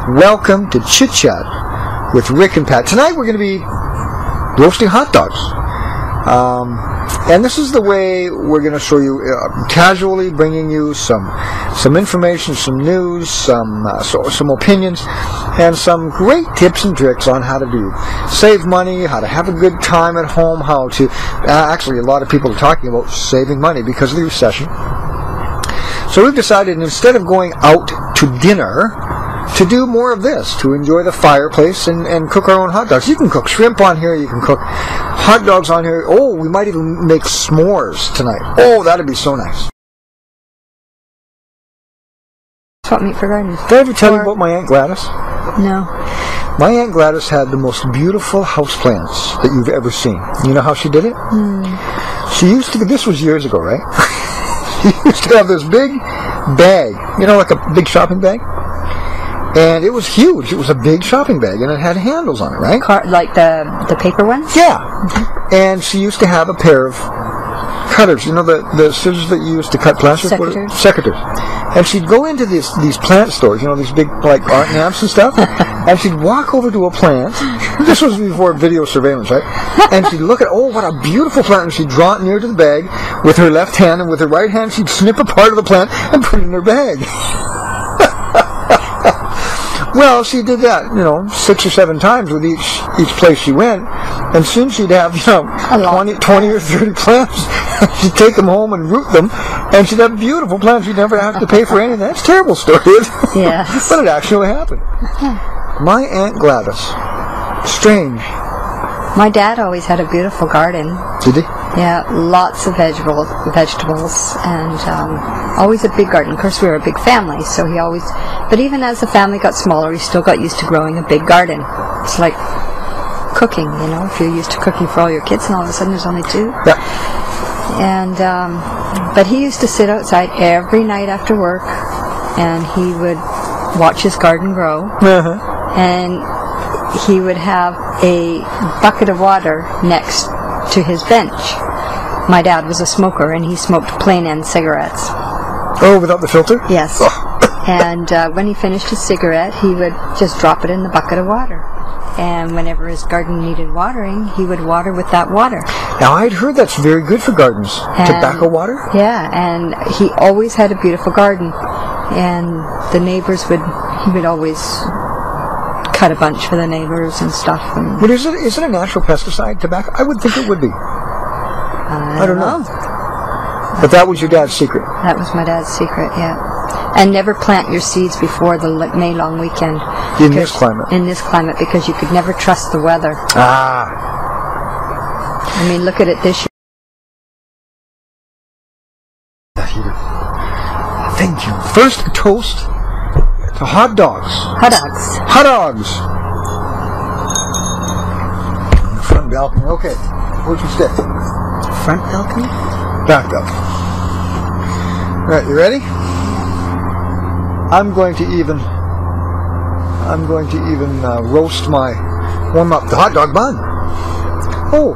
Welcome to Chit Chat with Rick and Pat. Tonight we're going to be roasting hot dogs. And this is the way we're going to show you, casually bringing you some information, some news, some opinions, and some great tips and tricks on how to save money, how to have a good time at home, how to, actually a lot of people are talking about saving money because of the recession. So we've decided instead of going out to dinner, to do more of this, to enjoy the fireplace and cook our own hot dogs. You can cook shrimp on here, you can cook hot dogs on here. Oh, we might even make s'mores tonight. Oh, that'd be so nice. Swap meat for garden. Did I ever tell you about my Aunt Gladys? No. My Aunt Gladys had the most beautiful houseplants that you've ever seen. You know how she did it? She used to, this was years ago, right? She used to have this big bag, you know, like a big shopping bag? And it was huge. It was a big shopping bag, and it had handles on it, right? Like the paper ones? Yeah. And she used to have a pair of cutters. You know the scissors that you use to cut plants with? Secateurs. And she'd go into these plant stores, you know, these big, like, art lamps and stuff, and she'd walk over to a plant. This was before video surveillance, right? And she'd look at, oh, what a beautiful plant, and she'd draw it near to the bag with her left hand, and with her right hand she'd snip a part of the plant and put it in her bag. Well, she did that, 6 or 7 times with each place she went, and soon she'd have, 20 or 30 plants. She'd take them home and root them, and she'd have beautiful plants. She'd never have to pay for anything. That's a terrible story. Yes. But it actually happened. My Aunt Gladys. Strange. My dad always had a beautiful garden. Did he? Yeah, lots of vegetables, and always a big garden. Of course, we were a big family, so he always... But even as the family got smaller, he still got used to growing a big garden. It's like cooking, if you're used to cooking for all your kids, and all of a sudden there's only 2. Yeah. And, but he used to sit outside every night after work, and he would watch his garden grow, and he would have a bucket of water next to his bench. My dad was a smoker, and he smoked plain end cigarettes. Oh, without the filter? Yes. And when he finished his cigarette, he would just drop it in the bucket of water. And whenever his garden needed watering, he would water with that water. Now, I'd heard that's very good for gardens. Tobacco water? Yeah, and he always had a beautiful garden. And the neighbors he would always cut a bunch for the neighbors and stuff. But is it a natural pesticide, tobacco? I would think it would be. I don't know. But that was your dad's secret. That was my dad's secret, yeah. And never plant your seeds before the May long weekend. In this climate? In this climate, because you could never trust the weather. Ah. I mean, look at it this year. Thank you. First, a toast to hot dogs. Hot dogs. Hot dogs. On the front balcony. Okay. Where'd you stay? Front balcony? Back balcony. Right, you ready? I'm going to even warm up the hot dog bun. Oh,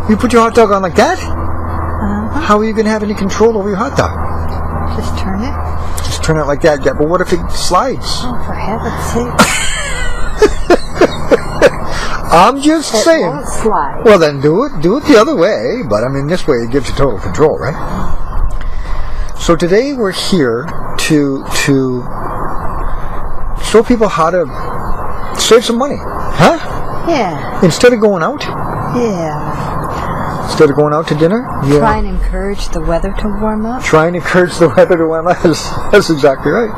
you put your hot dog on like that? How are you going to have any control over your hot dog? Just turn it. Just turn it like that, yeah. But what if it slides? Oh, for heaven's sake. I'm just saying. It won't slide. Well, then do it the other way. But I mean, this way it gives you total control, right? So today we're here to show people how to save some money, huh? Yeah. Instead of going out. Yeah. Instead of going out to dinner. Yeah. Try and encourage the weather to warm up. Try and encourage the weather to warm up. That's exactly right.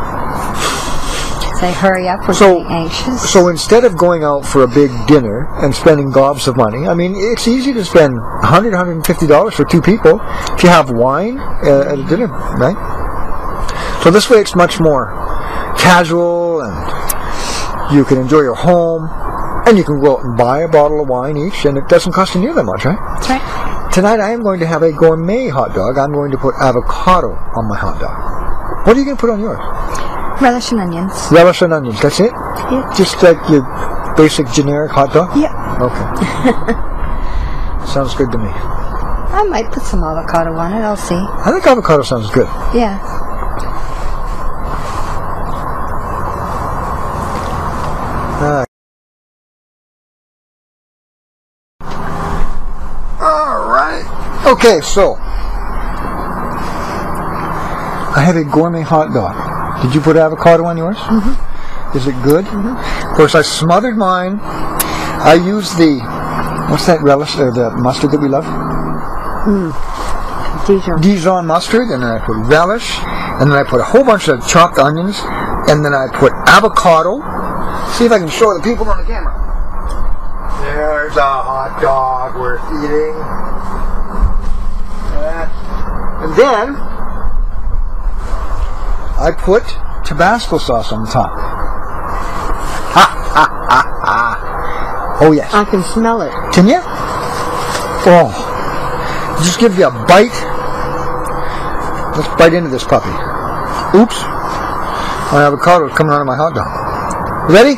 Say, hurry up, we're getting anxious. So instead of going out for a big dinner and spending gobs of money, I mean, it's easy to spend $100, $150 for 2 people if you have wine at a dinner, right? So this way it's much more casual, and you can enjoy your home, and you can go out and buy a bottle of wine each, and it doesn't cost you near that much, right? That's right. Tonight I am going to have a gourmet hot dog. I'm going to put avocado on my hot dog. What are you going to put on yours? Relish and onions. Relish and onions, that's it? Yeah. Just like your basic generic hot dog? Yeah. Okay. Sounds good to me. I might put some avocado on it, I'll see. I think avocado sounds good. Yeah. Okay, so I have a gourmet hot dog. Did you put avocado on yours? Mm-hmm. Is it good? Mm-hmm. Of course, I smothered mine. I used the, what's that relish, or the mustard that we love? Dijon mustard, and then I put relish, and then I put a whole bunch of chopped onions, and then I put avocado. See if I can show the people on the camera. There's a hot dog worth eating. And then I put Tabasco sauce on the top. Ha ha ha ha. Oh yes. I can smell it. Can you? Oh. Just give you a bite. Let's bite into this puppy. Oops. My avocado is coming out of my hot dog. Ready?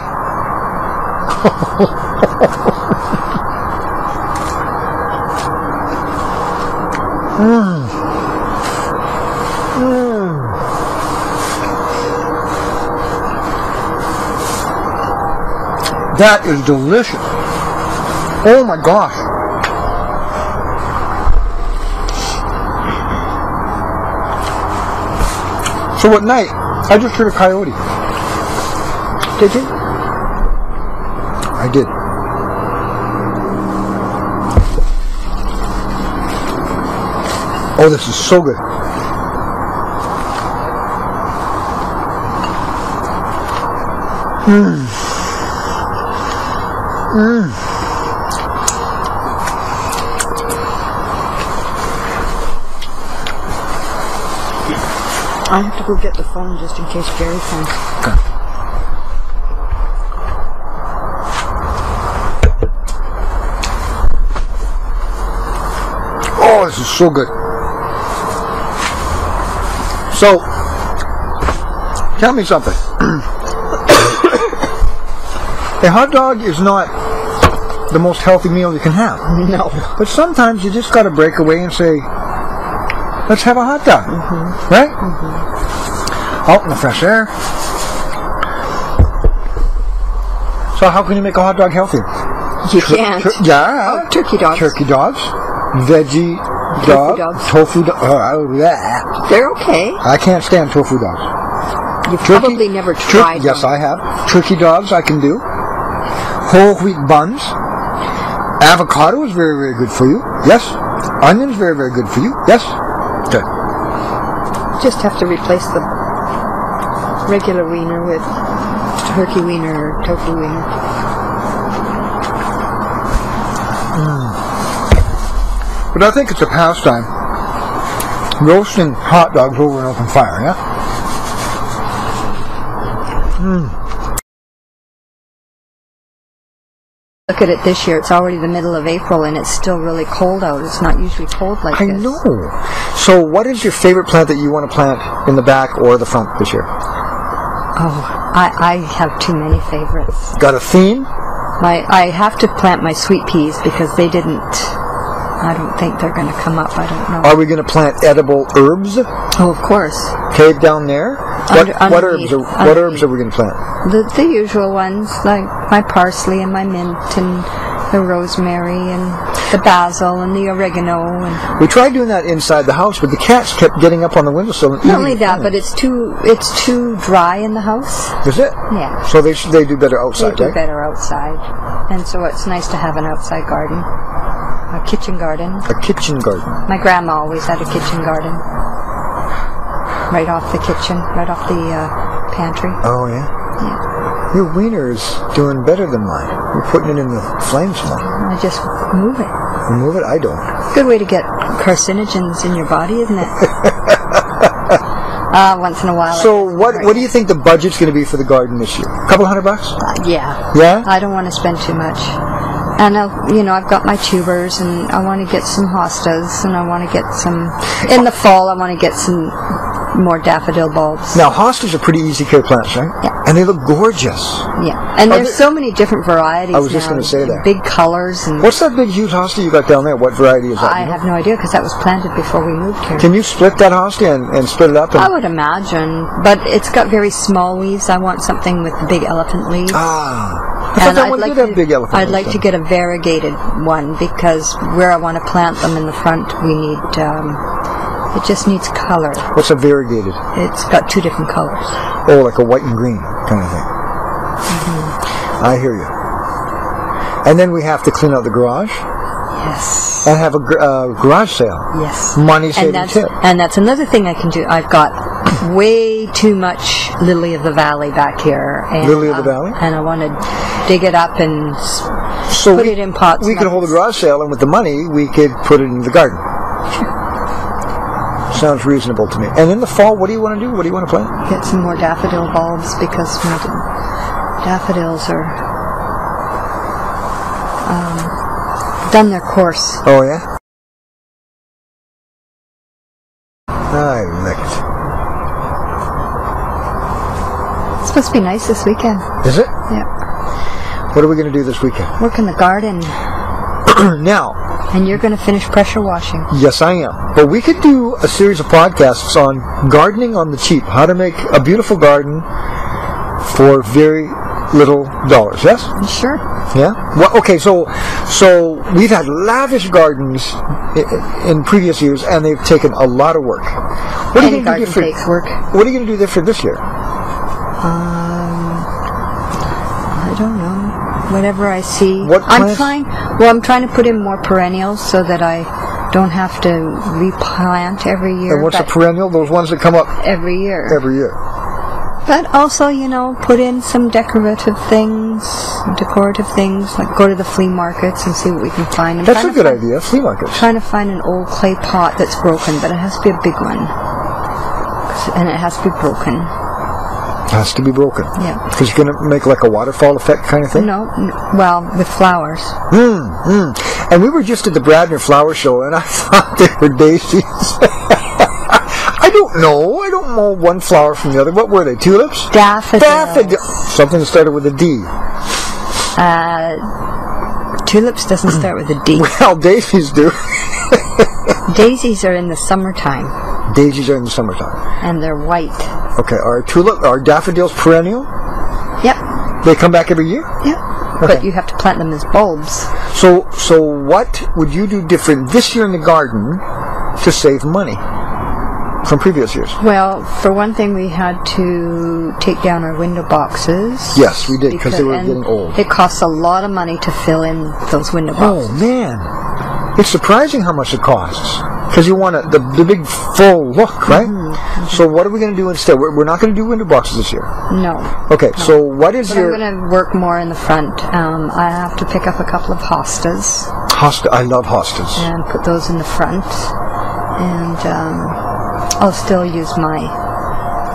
That is delicious. Oh my gosh. So at night, I just heard a coyote. Did you? I did. Oh, this is so good. I have to go get the phone just in case Jerry comes. Okay. Oh, this is so good. So, tell me something. A hot dog is not the most healthy meal you can have. No. But sometimes you just got to break away and say, let's have a hot dog. Mm-hmm. Right? Mm-hmm. Out in the fresh air. So how can you make a hot dog healthier? You can't. Yeah. Oh, turkey dogs. Turkey dogs. Veggie dogs. Tofu dogs. They're okay. I can't stand tofu dogs. You've probably never tried them. Yes, I have. Turkey dogs I can do. Whole wheat buns. Avocado is very, very good for you. Yes. Onions very, very good for you. Yes. Okay. Just have to replace the regular wiener with turkey wiener or tofu wiener. But I think it's a pastime. Roasting hot dogs over an open fire, yeah? Look at it this year. It's already the middle of April and it's still really cold out. It's not usually cold like this. I know. So what is your favorite plant that you want to plant in the back or the front this year? Oh, I have too many favorites. Got a theme? I have to plant my sweet peas because they didn't. I don't think they're going to come up. I don't know. Are we going to plant edible herbs? Oh, of course. Cave down there? What herbs are we going to plant? The usual ones, like my parsley and my mint and the rosemary and the basil and the oregano. And we tried doing that inside the house, but the cats kept getting up on the windowsill and eating. not only that, but it's too dry in the house. Is it? Yeah. So they do better outside, They do right? better outside, and so it's nice to have an outside garden, a kitchen garden. A kitchen garden. My grandma always had a kitchen garden, right off the kitchen, right off the pantry. Oh yeah. Yeah. Your wiener is doing better than mine. You're putting it in the flames more. I just move it. You move it? I don't. Good way to get carcinogens in your body, isn't it? Once in a while. So what do you think the budget's going to be for the garden this year? A couple $100? Yeah. Yeah? I don't want to spend too much. And I've got my tubers, and I want to get some hostas, and I want to get some. In the fall, I want to get some more daffodil bulbs. Now, hostas are pretty easy care plants, right? Yeah. And they look gorgeous. Yeah. And there's so many different varieties. I was just going to say that. Big colors and. What's that big huge hosta you got down there? What variety is that? I have no idea because that was planted before we moved here. Can you split that hosta and split it up? I would imagine, but it's got very small leaves. I want something with the big elephant leaves. Ah. And I'd like to get a variegated one, because where I want to plant them in the front, we need, it just needs color. What's a variegated? It's got 2 different colors. Oh, like a white and green kind of thing. Mm-hmm. I hear you. And then we have to clean out the garage. Yes. And have a garage sale. Yes. Money saving tip. And that's another thing I can do. I've got way too much lily of the valley back here. And, lily of the valley? And I want to dig it up and put it in pots. We could hold a garage sale, and with the money, we could put it in the garden. Sure. Sounds reasonable to me. And in the fall, what do you want to do? What do you want to plant? Get some more daffodil bulbs, because my daffodils are done their course. Oh, yeah? I like it. It's supposed to be nice this weekend. Is it? Yeah. What are we going to do this weekend? Work in the garden. Now. And you're going to finish pressure washing. Yes, I am. But we could do a series of podcasts on gardening on the cheap. How to make a beautiful garden for very little dollars. Yes? Sure. Yeah? Well, okay, so we've had lavish gardens in previous years, and they've taken a lot of work. What are you going to do different? Takes work. What are you going to do different this year? I don't know. Whatever I see. What plants? I'm trying to put in more perennials so that I don't have to replant every year. And what's a perennial? Those ones that come up every year. Every year. But also, put in some decorative things, like go to the flea markets and see what we can find. That's a good idea, flea markets. Trying to find an old clay pot that's broken, but it has to be a big one. And it has to be broken. It has to be broken? Yeah. Because you're going to make like a waterfall effect kind of thing? No, well, with flowers. And we were just at the Bradner Flower Show, and I thought they were daisies. I don't know one flower from the other. What were they? Tulips? Daffodils. Something that started with a D. Tulips doesn't start with a D. Well, daisies do. Daisies are in the summertime. Daisies are in the summertime. And they're white. Okay, are daffodils perennial? Yep. They come back every year? Yep. Okay. But you have to plant them as bulbs. So what would you do different this year in the garden to save money from previous years? Well, for one thing, we had to take down our window boxes. Yes, we did, because they were getting old. It costs a lot of money to fill in those window boxes. Oh, man. It's surprising how much it costs. Because you want the big full look, right? Mm-hmm. So what are we going to do instead? We're not going to do window boxes this year. No. Okay, no. So what is I'm going to work more in the front. I have to pick up a couple of hostas. I love hostas. And put those in the front. And I'll still use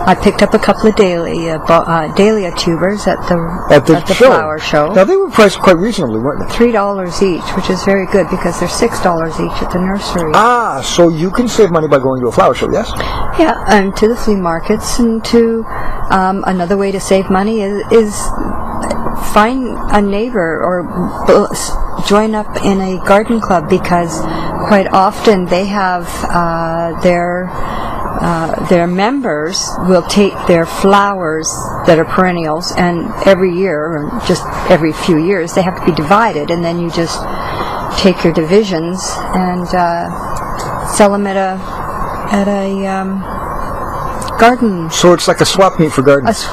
I picked up a couple of dahlia tubers at the flower show. Now they were priced quite reasonably, weren't they? $3 each, which is very good because they're $6 each at the nursery. Ah, so you can save money by going to a flower show, yes? Yeah, and to the flea markets, and to another way to save money is find a neighbor or join up in a garden club, because quite often they have their members will take their flowers that are perennials, and every year, or just every few years, they have to be divided, and then you just take your divisions and sell them at a garden. So it's like a swap meet for gardens.